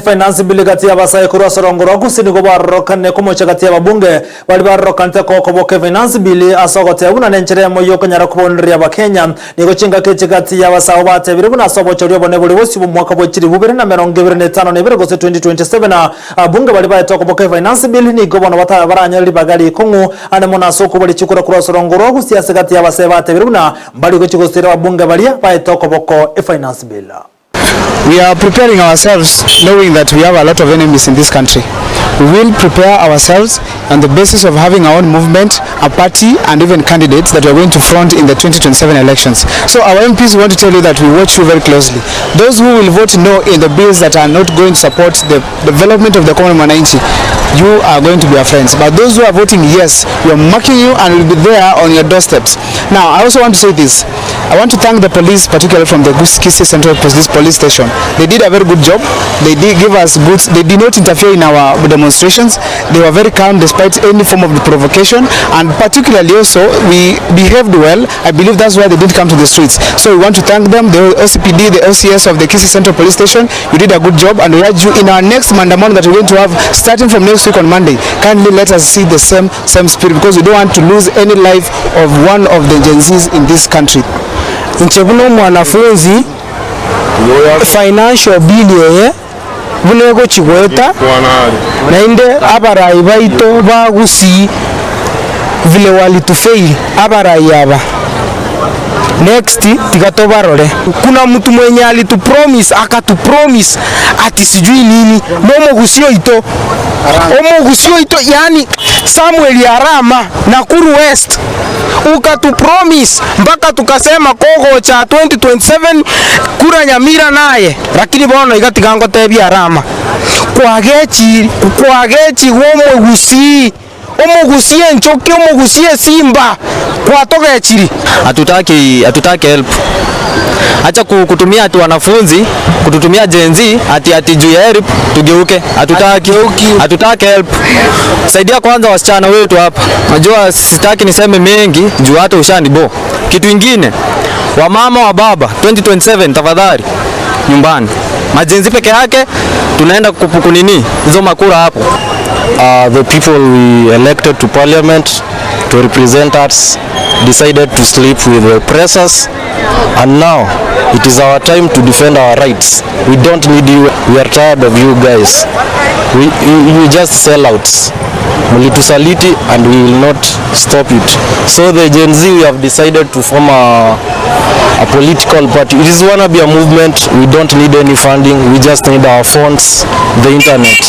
Finance bill kati ya basai kurwa sorongoro kusini kubarokane kumocha kati ya babunge bali barokante kokoboke finance bill asogote buna nenchere moyo kanyara kubonria bakenya niko chinga keche kati ya basao bate biri buna sobo chori bone buli bosi mwaka bochiri bubere na 25 nebere gose 2027 na bunge bali bae tokoboke finance bill ni gobona bata baranyari bagali kungu ane mona soko bali chikura kurwa sorongoro kusiasa kati ya basai bate biri buna bali kuchigosira babunge bali bae tokoboko finance bill. We are preparing ourselves knowing that we have a lot of enemies in this country. We will prepare ourselves on the basis of having our own movement, a party and even candidates that we are going to front in the 2027 elections. So our MPs want to tell you that we watch you very closely. Those who will vote no in the bills that are not going to support the development of the common Mwananchi, you are going to be our friends. But those who are voting yes, we are marking you and will be there on your doorsteps. Now I also want to say this. I want to thank the police, particularly from the Kisii Central Police Station. They did a very good job. They did give us goods. They did not interfere in our demonstrations. They were very calm despite any form of provocation. And particularly also, we behaved well. I believe that's why they didn't come to the streets. So we want to thank them, the OCPD, the OCS of the Kisii Central Police Station. You did a good job. And we urge you in our next mandamano that we're going to have starting from next week on Monday, kindly let us see the same spirit, because we don't want to lose any life of one of the Gen Zs in this country. Nchebuno mwanafunzi financial bill yeye bunego chigweta nainde abarai baito bagusi vile walitufail abarai aba next tikatobarore. Kuna mtu mwenye alitupromise akatupromise ati sijui nini momogusio ito omogusio ito, yani Samuel Arama Nakuru West ukatupromise mpaka tukasema kogo cha 2027 kura Nyamira naye, lakini bono igatigango tebi Arama kwagechi omugusie nchoki omugusie Simba kwa toka chiri. Hatutaki help. Acha kutumia ati wanafunzi, kututumia Gen Z ati juu ya help tugeuke. Hatutaki help. Saidia kwanza wasichana wetu hapa. Najua sitaki niseme mengi juu hata ushanibo. Kitu kingine, wamama wa baba 2027 tafadhali nyumbani. Majenzi peke yake tunaenda kukunini hizo makura hapo. The people we elected to parliament to represent us decided to sleep with the oppressors, and now it is our time to defend our rights. We don't need you. We are tired of you guys. You just sellouts. Mulitusaliti, and we will not stop it. So the Gen Z, we have decided to form a political party. It is wanna be a movement. We don't need any funding. We just need our phones, the internet.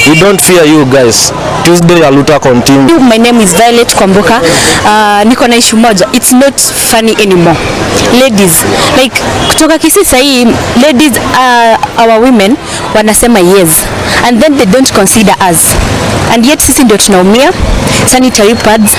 We don't fear you guys. Tuesday Aluta continue. My name is Violet Kwamboka. Niko na issue moja. It's not funny anymore. Ladies, like kutoka Kisii sahi, ladies our women wanasema yes, and then they don't consider us. And yet sisi ndio tunaumia. Sanitary pads